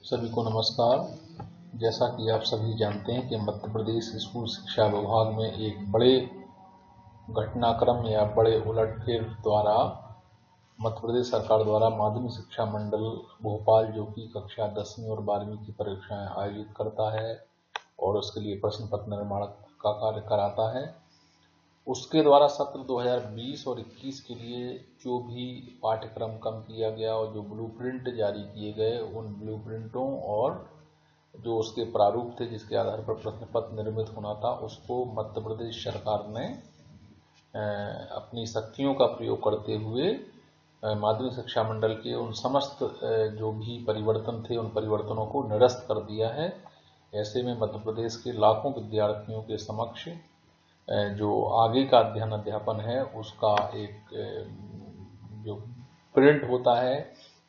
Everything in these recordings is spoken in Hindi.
सभी को नमस्कार। जैसा कि आप सभी जानते हैं कि मध्य प्रदेश स्कूल शिक्षा विभाग में एक बड़े घटनाक्रम या बड़े उलटफेर द्वारा मध्य प्रदेश सरकार द्वारा माध्यमिक शिक्षा मंडल भोपाल, जो कि कक्षा 10वीं और 12वीं की परीक्षाएं आयोजित करता है और उसके लिए प्रश्न पत्र निर्माण का कार्य कराता है, उसके द्वारा सत्र 2020 और 21 के लिए जो भी पाठ्यक्रम कम किया गया और जो ब्लूप्रिंट जारी किए गए, उन ब्लूप्रिंटों और जो उसके प्रारूप थे जिसके आधार पर प्रश्न पत्र निर्मित होना था, उसको मध्य प्रदेश सरकार ने अपनी शक्तियों का प्रयोग करते हुए माध्यमिक शिक्षा मंडल के उन समस्त जो भी परिवर्तन थे, उन परिवर्तनों को निरस्त कर दिया है। ऐसे में मध्य प्रदेश के लाखों विद्यार्थियों के समक्ष जो आगे का अध्ययन अध्यापन है उसका एक जो प्रिंट होता है,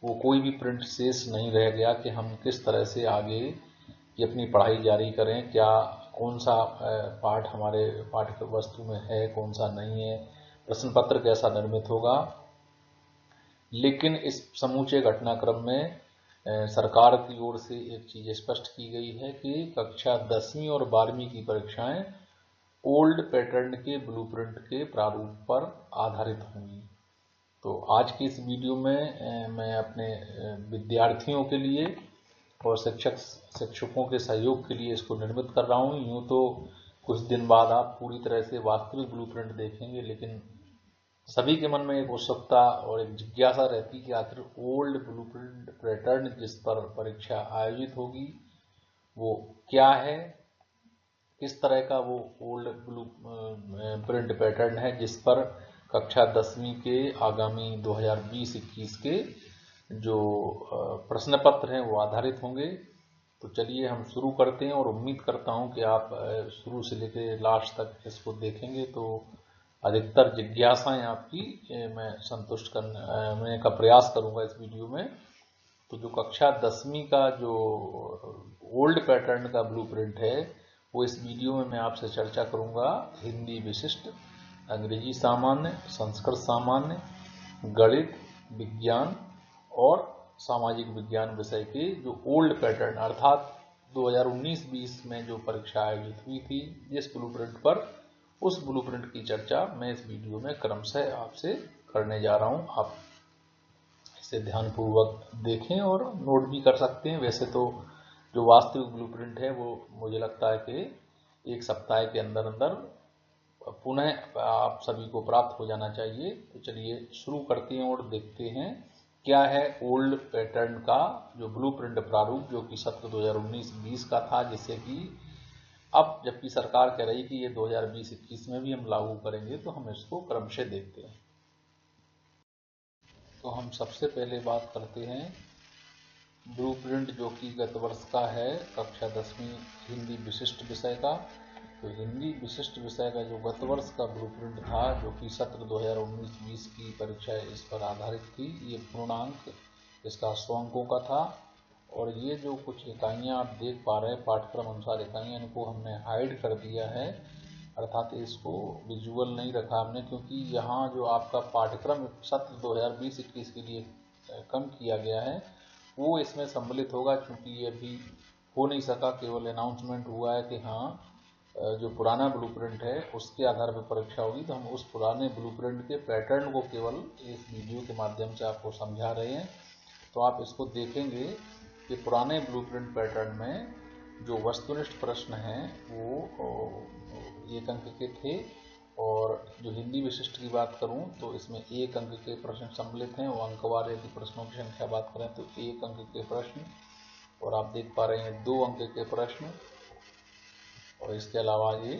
वो कोई भी प्रिंट शेष नहीं रह गया कि हम किस तरह से आगे की अपनी पढ़ाई जारी करें, क्या कौन सा पाठ हमारे पाठ्य वस्तु में है, कौन सा नहीं है, प्रश्न पत्र कैसा निर्मित होगा। लेकिन इस समूचे घटनाक्रम में सरकार की ओर से एक चीज स्पष्ट की गई है कि कक्षा 10वीं और 12वीं की परीक्षाएं ओल्ड पैटर्न के ब्लूप्रिंट के प्रारूप पर आधारित होंगी। तो आज की इस वीडियो में मैं अपने विद्यार्थियों के लिए और शिक्षकों के सहयोग के लिए इसको निर्मित कर रहा हूँ। यूँ तो कुछ दिन बाद आप पूरी तरह से वास्तविक ब्लूप्रिंट देखेंगे, लेकिन सभी के मन में एक उत्सुकता और एक जिज्ञासा रहती कि आखिर ओल्ड ब्लूप्रिंट पैटर्न जिस पर परीक्षा आयोजित होगी वो क्या है, किस तरह का वो ओल्ड ब्लू प्रिंट पैटर्न है जिस पर कक्षा 10वीं के आगामी 2020-21 के जो प्रश्न पत्र हैं वो आधारित होंगे। तो चलिए हम शुरू करते हैं और उम्मीद करता हूं कि आप शुरू से लेकर लास्ट तक इसको देखेंगे तो अधिकतर जिज्ञासाएं आपकी मैं संतुष्ट करने का प्रयास करूंगा इस वीडियो में। तो जो कक्षा 10वीं का जो ओल्ड पैटर्न का ब्लूप्रिंट है वो इस वीडियो में मैं आपसे चर्चा करूंगा हिंदी विशिष्ट, अंग्रेजी सामान्य, संस्कृत सामान्य, गणित, विज्ञान और सामाजिक विज्ञान विषय के जो ओल्ड पैटर्न अर्थात 2019-20 में जो परीक्षा आयोजित हुई थी जिस ब्लूप्रिंट पर, उस ब्लूप्रिंट की चर्चा मैं इस वीडियो में क्रमशः आपसे करने जा रहा हूं। आप इसे ध्यानपूर्वक देखें और नोट भी कर सकते हैं। वैसे तो जो वास्तविक ब्लूप्रिंट है वो मुझे लगता है कि एक सप्ताह के अंदर अंदर पुनः आप सभी को प्राप्त हो जाना चाहिए। तो चलिए शुरू करते हैं और देखते हैं क्या है ओल्ड पैटर्न का जो ब्लूप्रिंट प्रारूप, जो कि सत्र 2019-20 का था, जिससे कि अब जबकि सरकार कह रही कि ये 2020-21 में भी हम लागू करेंगे, तो हम इसको क्रमशः देखते हैं। तो हम सबसे पहले बात करते हैं ब्लूप्रिंट जो कि गत वर्ष का है कक्षा 10वीं हिंदी विशिष्ट विषय का। तो हिंदी विशिष्ट विषय का जो गत वर्ष का ब्लूप्रिंट था, जो कि सत्र 2019-20 की परीक्षा इस पर आधारित थी, ये पूर्णांक इसका 100 अंकों का था। और ये जो कुछ इकाइयाँ आप देख पा रहे हैं पाठ्यक्रम अनुसार इकाइयाँ, इनको हमने हाइड कर दिया है, अर्थात इसको विजुअल नहीं रखा हमने, क्योंकि यहाँ जो आपका पाठ्यक्रम सत्र 2020-21 के लिए कम किया गया है वो इसमें सम्मिलित होगा। चूंकि ये अभी हो नहीं सका, केवल अनाउंसमेंट हुआ है कि हाँ जो पुराना ब्लूप्रिंट है उसके आधार पर परीक्षा होगी, तो हम उस पुराने ब्लूप्रिंट के पैटर्न को केवल इस वीडियो के माध्यम से आपको समझा रहे हैं। तो आप इसको देखेंगे कि पुराने ब्लूप्रिंट पैटर्न में जो वस्तुनिष्ठ प्रश्न हैं वो 1 अंक के थे, और जो हिंदी विशिष्ट की बात करूं तो इसमें 1 अंक के प्रश्न सम्मिलित हैं। वो अंकवार यदि प्रश्नों की संख्या बात करें तो 1 अंक के प्रश्न, और आप देख पा रहे हैं 2 अंक के प्रश्न, और इसके अलावा ये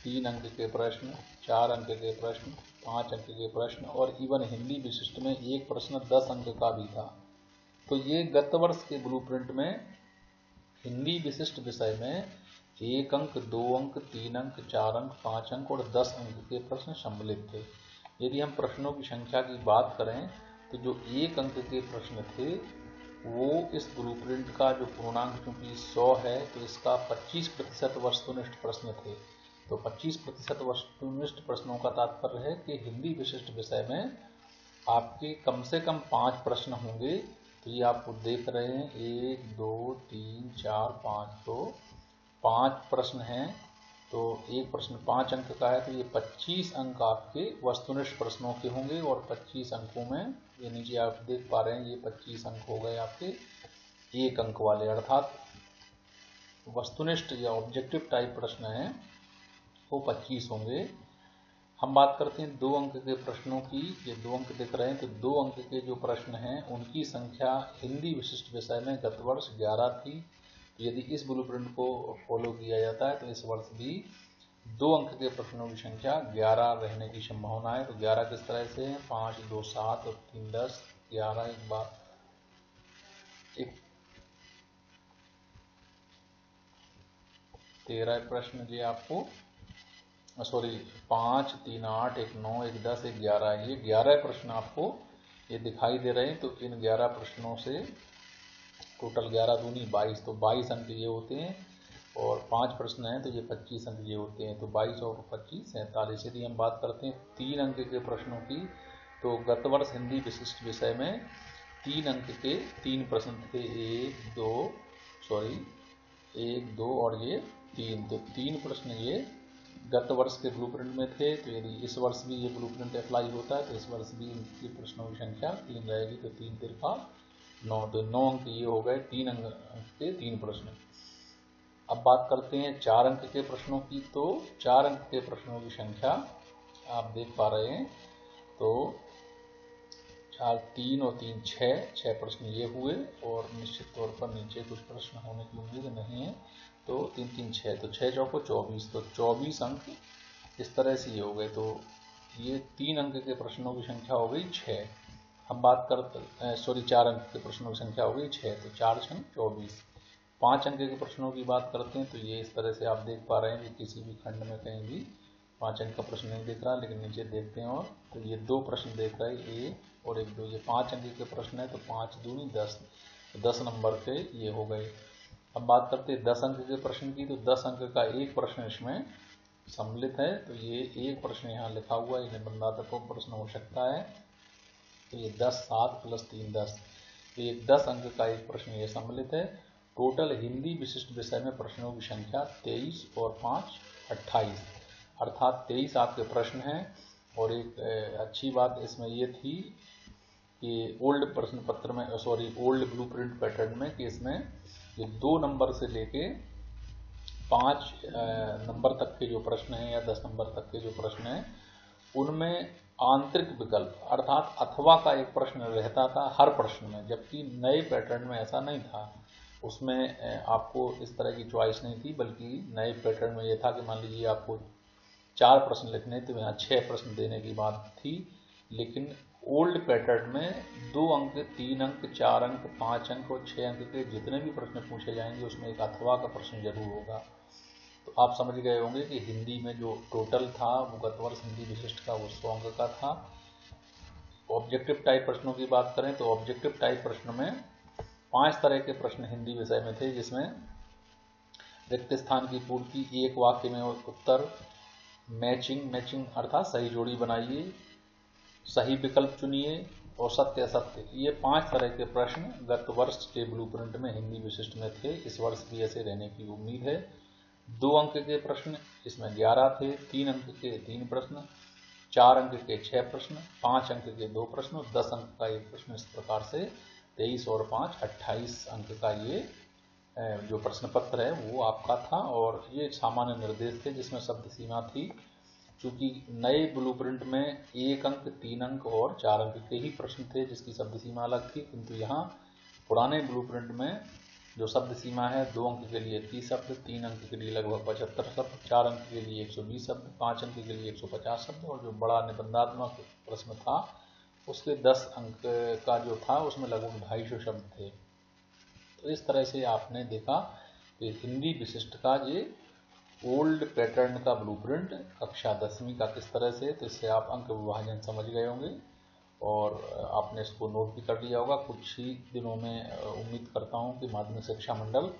3 अंक के प्रश्न, 4 अंक के प्रश्न, 5 अंक के प्रश्न, और इवन हिंदी विशिष्ट में एक प्रश्न 10 अंक का भी था। तो ये गत वर्ष के ब्लूप्रिंट में हिंदी विशिष्ट विषय में 1 अंक, 2 अंक, 3 अंक, 4 अंक, 5 अंक और 10 अंक के प्रश्न सम्मिलित थे। यदि हम प्रश्नों की संख्या की बात करें तो जो 1 अंक के प्रश्न थे वो इस ब्लूप्रिंट का जो पूर्णांक चूंकि 100 है तो इसका 25% वस्तुनिष्ठ प्रश्न थे। तो 25% वस्तुनिष्ठ प्रश्नों का तात्पर्य है कि हिंदी विशिष्ट विषय में आपके कम से कम 5 प्रश्न होंगे तो ये आप देख रहे हैं 1 2 3 4 5, तो 5 प्रश्न हैं। तो एक प्रश्न 5 अंक का है, तो ये 25 अंक आपके वस्तुनिष्ठ प्रश्नों के होंगे। और 25 अंकों में ये नीचे आप देख पा रहे हैं, ये 25 अंक हो गए आपके 1 अंक वाले, अर्थात वस्तुनिष्ठ या ऑब्जेक्टिव टाइप प्रश्न हैं वो 25 होंगे। हम बात करते हैं 2 अंक के प्रश्नों की। ये 2 अंक दिख रहे हैं, तो 2 अंक के जो प्रश्न हैं उनकी संख्या हिंदी विशिष्ट विषय में गत वर्ष 11 थी। तो यदि इस ब्लूप्रिंट को फॉलो किया जाता है तो इस वर्ष भी 2 अंक के प्रश्नों की संख्या 11 रहने की संभावना है। तो 11 किस तरह से है, 5 2 7 और 3 10, 11 एक बार 13 प्रश्न जी आपको, सॉरी 5 3 8 1 9 1 10 1 11, ये 11 प्रश्न आपको ये दिखाई दे रहे हैं। तो इन 11 प्रश्नों से टोटल 11 दूनी 22, तो 22 अंक ये होते हैं। और 5 प्रश्न हैं तो ये 25 अंक ये होते हैं। तो 22 और 25 47। यदि हम बात करते हैं 3 अंक के प्रश्नों की, तो गत वर्ष हिंदी विशिष्ट विषय में 3 अंक के 3 प्रश्न थे, 1 2 और ये 3। तो 3 प्रश्न ये गत वर्ष के ब्लूप्रिंट में थे। तो यदि इस वर्ष भी ये ब्लूप्रिंट अप्लाई होता है तो इस वर्ष भी इनकी प्रश्नों की संख्या 3 रहेगी। तो 3 तिरका 9, तो 9 अंक ये हो गए 3 अंक के 3 प्रश्न। अब बात करते हैं 4 अंक के प्रश्नों की। तो 4 अंक के प्रश्नों की संख्या आप देख पा रहे हैं, तो 4 3 और 3 6 प्रश्न ये हुए। और निश्चित तौर पर नीचे कुछ प्रश्न होने की उम्मीद नहीं है। तो 3 3 6, तो 6 चौको 24, तो 24 अंक इस तरह से ये हो गए। तो ये 3 अंक के प्रश्नों की संख्या हो गई 6। हम बात करते 4 अंक के प्रश्नों की संख्या हो गई 6, तो 4 6 24। 5 अंक के प्रश्नों की बात करते हैं, तो ये इस तरह से आप देख पा रहे हैं कि किसी भी खंड में कहीं भी 5 अंक का प्रश्न नहीं दिख रहा, लेकिन नीचे देखते हैं। और तो ये 2 प्रश्न देख रहे हैं, 1 और 1 2, ये 5 अंक के प्रश्न है। तो 5 दूनी 10, तो 10 नंबर के ये हो गए। अब बात करते हैं 10 अंक के प्रश्न की। तो 10 अंक का एक प्रश्न इसमें सम्मिलित है। तो ये एक प्रश्न यहाँ लिखा हुआ है, निबंधात्मक प्रश्न हो सकता है। तो ये 10 7 + 3 10, तो ये 10 अंक का एक प्रश्न ये सम्मिलित है। टोटल हिंदी विशिष्ट विषय में प्रश्नों की संख्या 23 और 5 28, अर्थात 23 आपके प्रश्न हैं। और एक अच्छी बात इसमें ये थी कि ओल्ड प्रश्न पत्र में, ओल्ड ब्लूप्रिंट पैटर्न में, कि इसमें ये 2 नंबर से लेके 5 नंबर तक के जो प्रश्न हैं या 10 नंबर तक के जो प्रश्न हैं उनमें आंतरिक विकल्प अर्थात अथवा का एक प्रश्न रहता था हर प्रश्न में, जबकि नए पैटर्न में ऐसा नहीं था। उसमें आपको इस तरह की चॉइस नहीं थी, बल्कि नए पैटर्न में यह था कि मान लीजिए आपको 4 प्रश्न लिखने तो यहाँ 6 प्रश्न देने की बात थी। लेकिन ओल्ड पैटर्न में 2 अंक 3 अंक 4 अंक 5 अंक और 6 अंक के जितने भी प्रश्न पूछे जाएंगे उसमें एक अथवा का प्रश्न जरूर होगा। तो आप समझ गए होंगे कि हिंदी में जो टोटल था वो गत वर्ष हिंदी विशिष्ट का वो 100 अंक का था। ऑब्जेक्टिव टाइप प्रश्नों की बात करें तो ऑब्जेक्टिव टाइप प्रश्न में 5 तरह के प्रश्न हिंदी विषय में थे, जिसमें रिक्त स्थान की पूर्ति, एक वाक्य में उत्तर, मैचिंग अर्थात सही जोड़ी बनाइए, सही विकल्प चुनिए और सत्य असत्य, ये 5 तरह के प्रश्न गत वर्ष के ब्लूप्रिंट में हिंदी विशिष्ट में थे। इस वर्ष भी ऐसे रहने की उम्मीद है। 2 अंक के प्रश्न इसमें 11 थे, 3 अंक के 3 प्रश्न, 4 अंक के 6 प्रश्न, 5 अंक के 2 प्रश्न और 10 अंक का एक प्रश्न। इस प्रकार से 23 और 5 28 अंक का ये जो प्रश्न पत्र है वो आपका था। और ये सामान्य निर्देश थे जिसमें शब्द सीमा थी। चूंकि नए ब्लूप्रिंट में 1 अंक 3 अंक और 4 अंक के ही प्रश्न थे जिसकी शब्द सीमा अलग थी, किंतु यहाँ पुराने ब्लूप्रिंट में जो शब्द सीमा है 2 अंक के लिए 30 शब्द, 3 अंक के लिए लगभग 75 शब्द, 4 अंक के लिए 120 शब्द, 5 अंक के लिए 150 शब्द और जो बड़ा निबंधात्मक प्रश्न था उसके 10 अंक का जो था उसमें लगभग 250 शब्द थे। तो इस तरह से आपने देखा कि हिंदी विशिष्ट का ये ओल्ड पैटर्न का ब्लूप्रिंट कक्षा 10वीं का किस तरह से, तो इससे आप अंक विभाजन समझ गए होंगे और आपने इसको नोट भी कर लिया होगा। कुछ ही दिनों में उम्मीद करता हूं कि माध्यमिक शिक्षा मंडल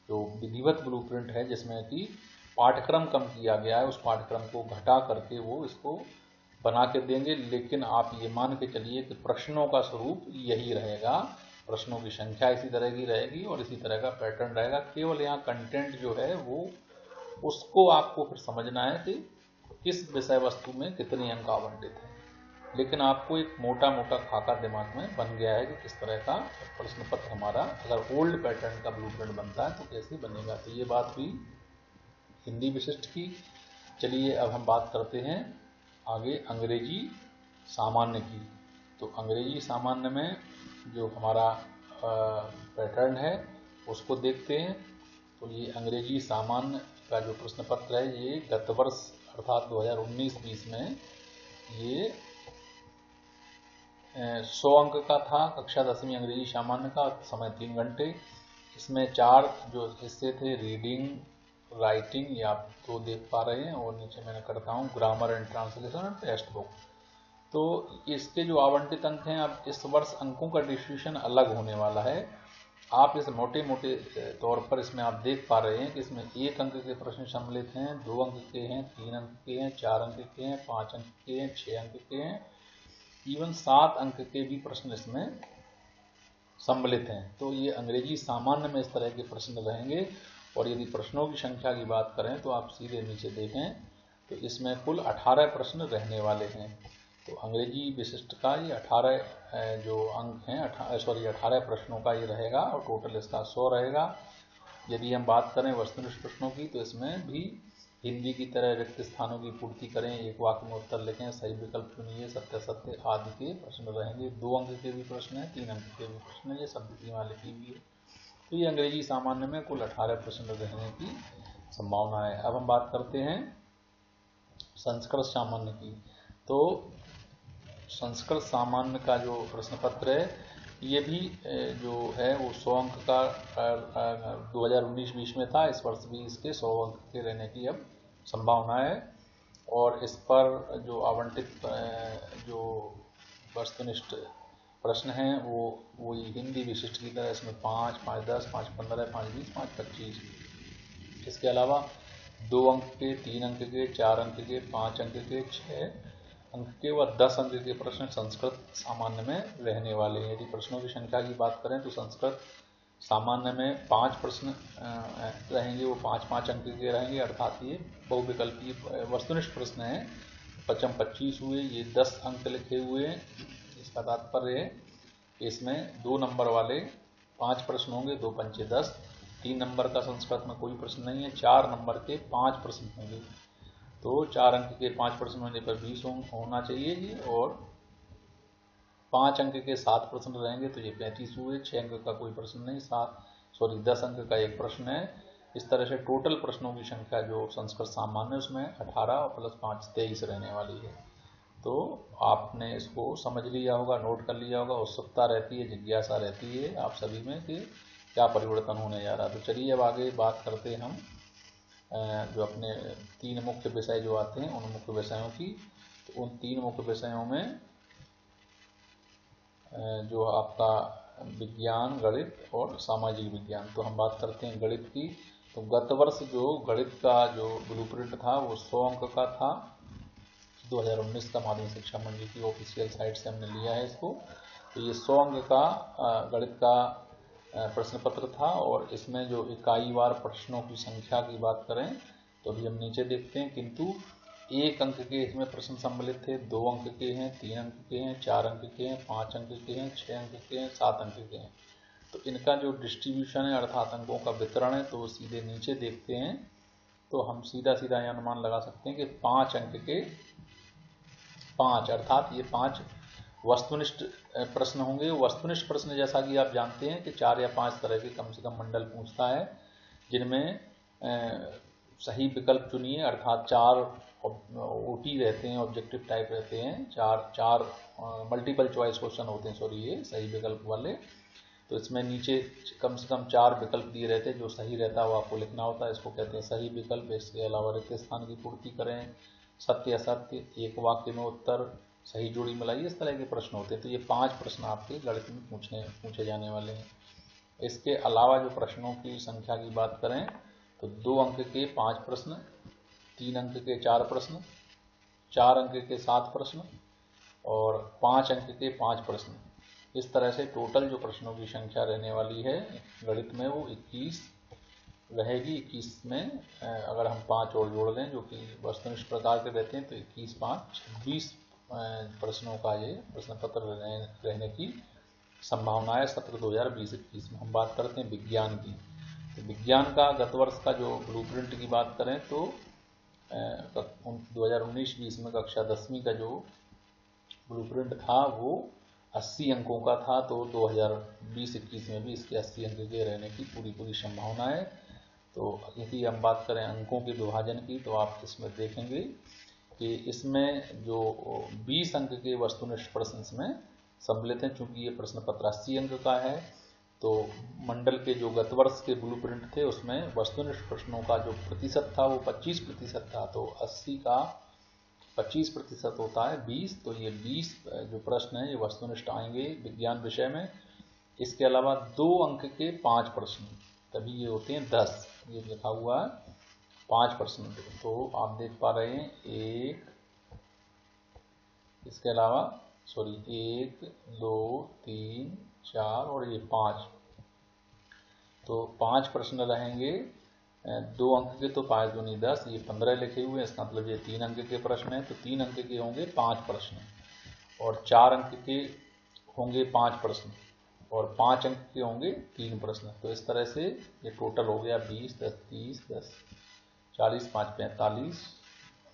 जो विधिवत ब्लूप्रिंट है जिसमें कि पाठ्यक्रम कम किया गया है उस पाठ्यक्रम को घटा करके वो इसको बना के देंगे। लेकिन आप ये मान के चलिए कि प्रश्नों का स्वरूप यही रहेगा प्रश्नों की संख्या इसी तरह की रहेगी और इसी तरह का पैटर्न रहेगा। केवल यहाँ कंटेंट जो है वो उसको आपको फिर समझना है कि किस विषय वस्तु में कितने अंक आवंटित हैं, लेकिन आपको एक मोटा मोटा खाका दिमाग में बन गया है कि किस तरह का प्रश्न पत्र हमारा अगर ओल्ड पैटर्न का ब्लूप्रिंट बनता है तो कैसे बनेगा। तो ये बात हुई हिंदी विशिष्ट की। चलिए अब हम बात करते हैं आगे अंग्रेजी सामान्य की। तो अंग्रेजी सामान्य में जो हमारा पैटर्न है उसको देखते हैं। तो ये अंग्रेजी सामान्य का जो प्रश्न पत्र है ये गत वर्ष अर्थात 2019-20 में ये 100 अंक का था। कक्षा 10वीं अंग्रेजी सामान्य का समय 3 घंटे। इसमें 4 जो हिस्से थे, रीडिंग, राइटिंग, ये आप तो देख पा रहे हैं, और नीचे मैंने करता हूँ ग्रामर एंड ट्रांसलेशन और टेक्स्ट बुक। तो इसके जो आवंटित अंक हैं, अब इस वर्ष अंकों का डिस्ट्रीब्यूशन अलग होने वाला है। आप इस मोटे मोटे तौर पर इसमें आप देख पा रहे हैं कि इसमें 1 अंक के प्रश्न सम्मिलित हैं, 2 अंक के हैं, 3 अंक के हैं, 4 अंक के हैं, 5 अंक के हैं, 6 अंक के हैं, इवन 7 अंक के भी प्रश्न इसमें सम्मिलित हैं। तो ये अंग्रेजी सामान्य में इस तरह के प्रश्न रहेंगे। और यदि प्रश्नों की संख्या की बात करें तो आप सीधे नीचे देखें तो इसमें कुल 18 प्रश्न रहने वाले हैं। तो अंग्रेजी विशिष्ट का ये 18 जो अंक हैं 18 प्रश्नों का ये रहेगा और टोटल इसका 100 रहेगा। यदि हम बात करें वस्तुनिष्ठ प्रश्नों की तो इसमें भी हिंदी की तरह रिक्त स्थानों की पूर्ति करें, एक वाक्य में उत्तर लिखें, सही विकल्प चुनिए, सत्य सत्य आदि के प्रश्न रहेंगे। 2 अंक के भी प्रश्न हैं, 3 अंक के भी प्रश्न हैं, ये शब्द सीमा लिखी हुई है। तो ये अंग्रेजी सामान्य में कुल 18 प्रश्न रहने की संभावना है। अब हम बात करते हैं संस्कृत सामान्य की। तो संस्कृत सामान्य का जो प्रश्न पत्र है ये भी जो है वो 100 अंक का 2019-20 में था। इस वर्ष भी इसके 100 अंक के रहने की अब संभावना है। और इस पर जो आवंटित जो वस्तुनिष्ठ प्रश्न हैं वो हिंदी विशिष्ट की तरह इसमें 5, 5, 10, 5, 15, 5, 20, 5, 25। इसके अलावा 2 अंक के, 3 अंक के, 4 अंक के, 5 अंक के, 6 अंक के व 10 अंक के प्रश्न संस्कृत सामान्य में रहने वाले हैं। यदि प्रश्नों की संख्या की बात करें तो संस्कृत सामान्य में 5 प्रश्न रहेंगे, वो 5-5 अंक के रहेंगे, अर्थात ये बहुविकल्पीय वस्तुनिष्ठ प्रश्न हैं। 5 25 हुए, ये 10 अंक लिखे हुए हैं। इसका तात्पर्य है कि इसमें 2 नंबर वाले 5 प्रश्न होंगे, 2 पंचे 10। 3 नंबर का संस्कृत में कोई प्रश्न नहीं है, 4 नंबर के 5 प्रश्न होंगे। तो 4 अंक के 5 प्रश्न होने पर 20 होना चाहिए जी, और 5 अंक के 7 प्रश्न रहेंगे तो ये 35 हुए। 6 अंक का कोई प्रश्न नहीं, 10 अंक का एक प्रश्न है। इस तरह से टोटल प्रश्नों की संख्या जो संस्कृत सामान्य उसमें 18 और प्लस 5 23 रहने वाली है। तो आपने इसको समझ लिया होगा, नोट कर लिया होगा। उत्सुकता रहती है, जिज्ञासा रहती है आप सभी में कि क्या परिवर्तन होने जा रहा है। तो चलिए अब आगे बात करते हैं हम जो अपने 3 मुख्य विषय जो आते हैं उन मुख्य विषयों की। तो उन 3 मुख्य विषयों में जो आपका विज्ञान, गणित और सामाजिक विज्ञान। तो हम बात करते हैं गणित की। तो गत वर्ष जो गणित का जो ब्लूप्रिंट था वो 100 अंक का था। 2019 का माध्यमिक शिक्षा मंडल की ऑफिशियल साइट से हमने लिया है इसको। तो ये 100 अंक का गणित का प्रश्न पत्र था। और इसमें जो इकाईवार प्रश्नों की संख्या की बात करें तो अभी हम नीचे देखते हैं, किंतु 1 अंक के इसमें प्रश्न सम्मिलित थे, 2 अंक के हैं, 3 अंक के हैं, 4 अंक के हैं, 5 अंक के हैं, 6 अंक के हैं, 7 अंक के हैं। तो इनका जो डिस्ट्रीब्यूशन है अर्थात अंकों का वितरण है तो सीधे नीचे देखते हैं तो हम सीधा सीधा यह अनुमान लगा सकते हैं कि 5 अंक के 5 अर्थात ये 5 वस्तुनिष्ठ प्रश्न होंगे। वस्तुनिष्ठ प्रश्न जैसा कि आप जानते हैं कि 4 या 5 तरह के कम से कम मंडल पूछता है, जिनमें सही विकल्प चुनिए अर्थात 4 ओटी रहते हैं, ऑब्जेक्टिव टाइप रहते हैं, 4 मल्टीपल चॉइस क्वेश्चन होते हैं, ये सही विकल्प वाले। तो इसमें नीचे कम से कम 4 विकल्प दिए रहते हैं, जो सही रहता है वो आपको लिखना होता है, इसको कहते हैं सही विकल्प। इसके अलावा रिक्त स्थान की पूर्ति करें, सत्य असत्य, एक वाक्य में उत्तर, सही जोड़ी मिलाइए, इस तरह के प्रश्न होते हैं। तो ये 5 प्रश्न आपके गणित में पूछे जाने वाले हैं। इसके अलावा जो प्रश्नों की संख्या की बात करें तो 2 अंक के 5 प्रश्न, 3 अंक के 4 प्रश्न, 4 अंक के 7 प्रश्न और 5 अंक के 5 प्रश्न। इस तरह से टोटल जो प्रश्नों की संख्या रहने वाली है गणित में वो 21 रहेगी। 21 में अगर हम 5 और जोड़ दें जो कि वस्तुनिष्ठ प्रकार के रहते हैं तो 21 5 26 प्रश्नों का ये प्रश्न पत्र रहने की संभावना है सत्र 2020-21 में। हम बात करते हैं विज्ञान की। तो विज्ञान का गत वर्ष का जो ब्लूप्रिंट की बात करें तो 2019-20 में कक्षा 10वीं का जो ब्लूप्रिंट था वो 80 अंकों का था। तो 2020-21 में भी इसके 80 अंक के रहने की पूरी संभावना है। तो यदि हम बात करें अंकों के विभाजन की तो आप इसमें देखेंगे कि इसमें जो 20 अंक के वस्तुनिष्ठ प्रश्न इसमें सम्मिलित हैं। चूंकि ये प्रश्न पत्र 80 अंक का है तो मंडल के जो गत वर्ष के ब्लूप्रिंट थे उसमें वस्तुनिष्ठ प्रश्नों का जो प्रतिशत था वो 25% था। तो 80 का 25% होता है 20। तो ये 20 जो प्रश्न है ये वस्तुनिष्ठ आएंगे विज्ञान विषय में। इसके अलावा 2 अंक के 5 प्रश्न, तभी ये होते हैं 10। ये लिखा हुआ है 5 प्रश्न। तो आप देख पा रहे हैं एक, इसके अलावा 1 2 3 4 और ये 5। तो 5 प्रश्न रहेंगे 2 अंक के। तो 5 दूनी 10, ये 15 लिखे हुए हैं। इसका मतलब ये 3 अंक के प्रश्न है तो 3 अंक के होंगे 5 प्रश्न और 4 अंक के होंगे 5 प्रश्न और 5 अंक के होंगे 3 प्रश्न। तो इस तरह से ये टोटल हो गया 20 10 30 10 40 5 45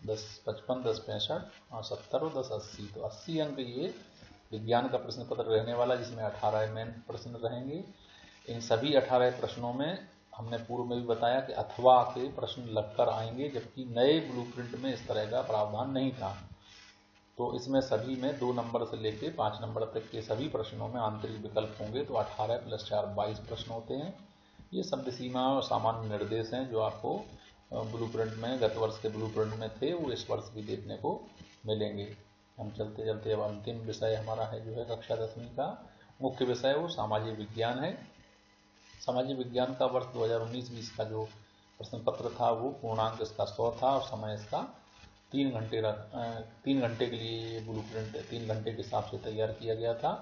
10 55 10 65 और 70 और 10 80। तो 80 अंक ये विज्ञान का प्रश्न पत्र रहने वाला जिसमें 18 मेन प्रश्न रहेंगे। इन सभी 18 प्रश्नों में हमने पूर्व में भी बताया कि अथवा के प्रश्न लगकर आएंगे, जबकि नए ब्लूप्रिंट में इस तरह का प्रावधान नहीं था। तो इसमें सभी में 2 नंबर से लेकर 5 नंबर तक के सभी प्रश्नों में आंतरिक विकल्प होंगे। तो 18 + 4 22 प्रश्न होते हैं। ये शब्द सीमा और सामान्य निर्देश हैं जो आपको ब्लूप्रिंट में गत वर्ष के ब्लूप्रिंट में थे वो इस वर्ष भी देखने को मिलेंगे। हम चलते चलते अब अंतिम विषय हमारा है जो है कक्षा 10वीं का मुख्य विषय वो सामाजिक विज्ञान है। सामाजिक विज्ञान का वर्ष 2019-20 का जो प्रश्न पत्र था वो पूर्णांक इसका 100 था और समय इसका 3 घंटे के लिए ये ब्लूप्रिंट 3 घंटे के हिसाब से तैयार किया गया था।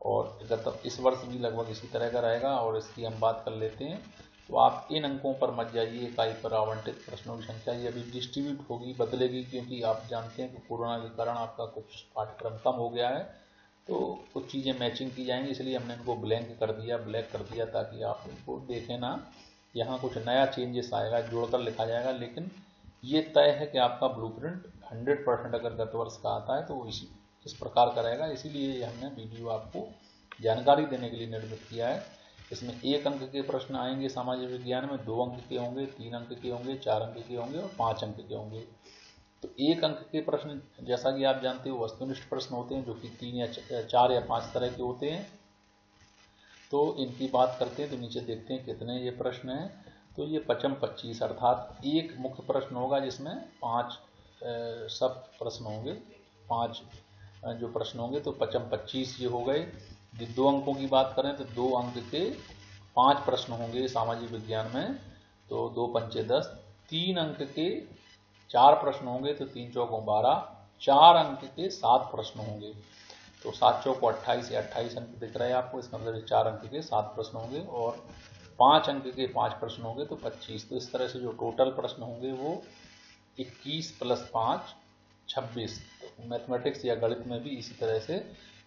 और इस वर्ष भी लगभग इसी तरह का रहेगा। और इसकी हम बात कर लेते हैं। तो आप इन अंकों पर मत जाइए, इकाई पर आवंटित प्रश्नों की संख्या ये अभी डिस्ट्रीब्यूट होगी, बदलेगी, क्योंकि आप जानते हैं कि कोरोना के कारण आपका कुछ पाठ्यक्रम कम हो गया है तो कुछ चीज़ें मैचिंग की जाएंगी, इसलिए हमने इनको ब्लैक कर दिया ताकि आप इनको देखें ना। यहाँ कुछ नया चेंजेस आएगा, जोड़कर लिखा जाएगा, लेकिन ये तय है कि आपका ब्लूप्रिंट 100% अगर गत वर्ष का आता है तो इस प्रकार का रहेगा। इसीलिए हमने वीडियो आपको जानकारी देने के लिए निर्मित किया है। इसमें 1 अंक के प्रश्न आएंगे सामाजिक विज्ञान में, 2 अंक के होंगे, 3 अंक के होंगे, 4 अंक के होंगे और 5 अंक के होंगे। तो 1 अंक के प्रश्न जैसा कि आप जानते हो वस्तुनिष्ठ प्रश्न होते हैं जो कि 3 या 4 या 5 तरह के होते हैं। तो इनकी बात करते हैं तो नीचे देखते हैं कितने ये प्रश्न हैं। तो ये 25 अर्थात एक मुख्य प्रश्न होगा जिसमें 5 सब प्रश्न होंगे। 5 जो प्रश्न होंगे तो 25 ये हो गए। 2 अंकों की बात करें तो 2 अंक के 5 प्रश्न होंगे सामाजिक विज्ञान में, तो 2 पंचे 10। 3 अंक के 4 प्रश्न होंगे तो 3 चौकों 12। 4 अंक के 7 प्रश्न होंगे तो 7 चौकों 28 या 28 अंक दिख रहे हैं आपको। इसका मतलब 4 अंक के 7 प्रश्न होंगे और 5 अंक के 5 प्रश्न होंगे तो 25। तो इस तरह से जो टोटल प्रश्न होंगे वो 21 + 5 26। तो मैथमेटिक्स या गणित में भी इसी तरह से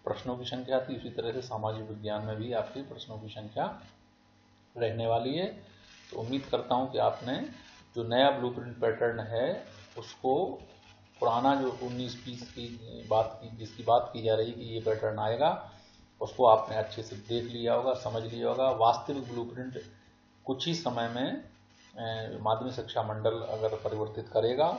प्रश्नों की संख्या थी, उसी तरह से सामाजिक विज्ञान में भी आपकी प्रश्नों की संख्या रहने वाली है। तो उम्मीद करता हूँ कि आपने जो नया ब्लूप्रिंट पैटर्न है उसको, पुराना जो 19-20 की जिसकी बात की जा रही कि ये पैटर्न आएगा, उसको आपने अच्छे से देख लिया होगा, समझ लिया होगा। वास्तविक ब्लूप्रिंट कुछ ही समय में माध्यमिक शिक्षा मंडल अगर परिवर्तित करेगा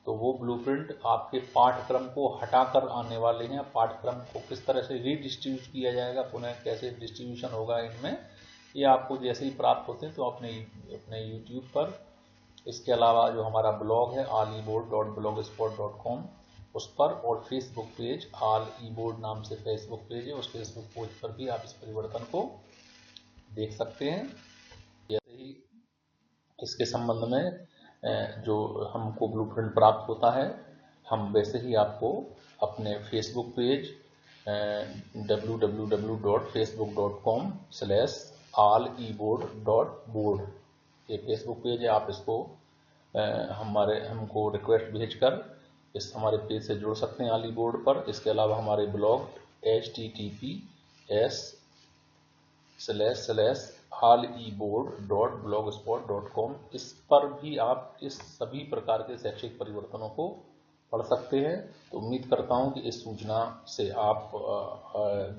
तो वो ब्लूप्रिंट आपके पाठ्यक्रम को हटाकर आने वाले हैं। पाठ्यक्रम को किस तरह से रीडिस्ट्रीब्यूट किया जाएगा, पुनः कैसे डिस्ट्रीब्यूशन होगा इनमें, ये आपको जैसे ही प्राप्त होते हैं तो अपने यूट्यूब पर, इसके अलावा जो हमारा ब्लॉग है alleboard.blogspot.com उस पर, और फेसबुक पेज ऑल ई बोर्ड नाम से फेसबुक पेज है, उस फेसबुक पेज पर भी आप इस परिवर्तन को देख सकते हैं। जैसे ही इसके संबंध में जो हमको ब्लूप्रिंट प्राप्त होता है हम वैसे ही आपको अपने फेसबुक पेज www.facebook.com/alleboard.board ये फेसबुक पेज है। आप इसको हमको रिक्वेस्ट भेजकर इस हमारे पेज से जुड़ सकते हैं आली बोर्ड पर। इसके अलावा हमारे ब्लॉग https://alleboard.blogspot.com इस पर भी आप इस सभी प्रकार के शैक्षिक परिवर्तनों को पढ़ सकते हैं। तो उम्मीद करता हूं कि इस सूचना से आप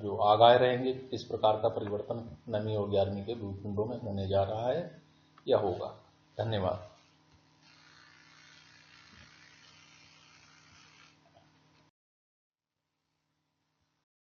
जो आगाह रहेंगे इस प्रकार का परिवर्तन 9वीं और 11वीं के भूखंडों में होने जा रहा है या होगा। धन्यवाद।